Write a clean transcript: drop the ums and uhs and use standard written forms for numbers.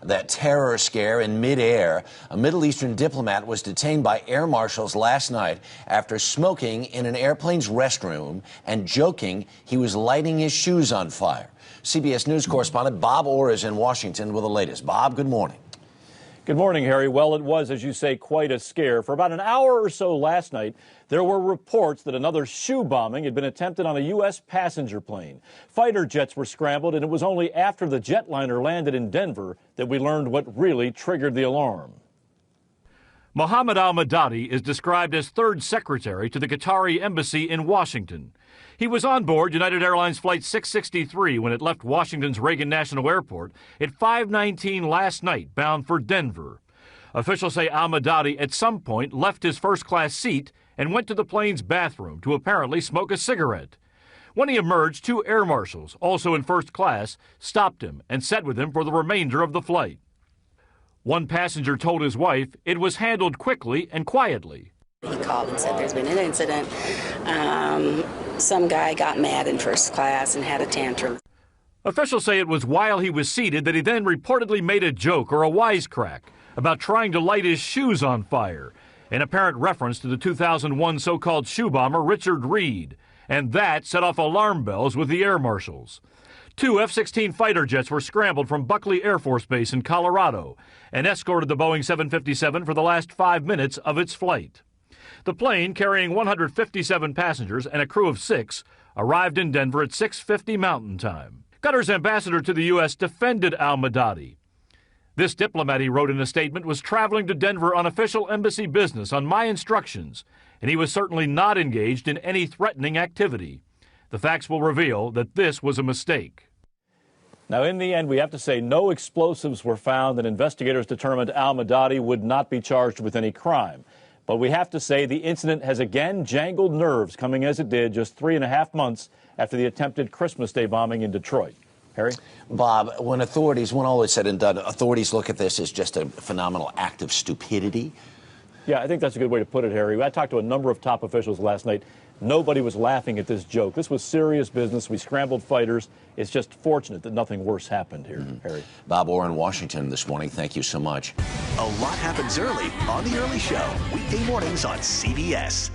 that terror scare in midair. A Middle Eastern diplomat was detained by air marshals last night after smoking in an airplane's restroom and joking he was lighting his shoes on fire. CBS News correspondent Bob Orr is in Washington with the latest. Bob, good morning. Good morning, Harry. Well, it was, as you say, quite a scare. For about an hour or so last night, there were reports that another shoe bombing had been attempted on a U.S. passenger plane. Fighter jets were scrambled, and it was only after the jetliner landed in Denver that we learned what really triggered the alarm. Mohammed al-Madadi is described as third secretary to the Qatari embassy in Washington. He was on board United Airlines Flight 663 when it left Washington's Reagan National Airport at 5:19 last night, bound for Denver. Officials say al-Madadi at some point left his first-class seat and went to the plane's bathroom to apparently smoke a cigarette. When he emerged, two air marshals, also in first class, stopped him and sat with him for the remainder of the flight. One passenger told his wife it was handled quickly and quietly. He called and said there's been an incident. Some guy got mad in first class and had a tantrum. Officials say it was while he was seated that he then reportedly made a joke or a wisecrack about trying to light his shoes on fire, an apparent reference to the 2001 so-called shoe bomber Richard Reed, and that set off alarm bells with the air marshals. Two F-16 fighter jets were scrambled from Buckley Air Force Base in Colorado and escorted the Boeing 757 for the last 5 minutes of its flight. The plane, carrying 157 passengers and a crew of 6, arrived in Denver at 6:50 Mountain Time. Qatar's ambassador to the U.S. defended al-Madadi. This diplomat, he wrote in a statement, was traveling to Denver on official embassy business on my instructions, and he was certainly not engaged in any threatening activity. The facts will reveal that this was a mistake. Now, in the end, we have to say no explosives were found, and investigators determined al-Madadi would not be charged with any crime. But we have to say the incident has again jangled nerves, coming as it did just 3.5 months after the attempted Christmas Day bombing in Detroit. Harry? Bob, when all is said and done, authorities look at this as just a phenomenal act of stupidity? Yeah, I think that's a good way to put it, Harry. I talked to a number of top officials last night. Nobody was laughing at this joke. This was serious business. We scrambled fighters. It's just fortunate that nothing worse happened here, Harry. Bob Orr in Washington this morning. Thank you so much. A lot happens early on The Early Show, weekday mornings on CBS.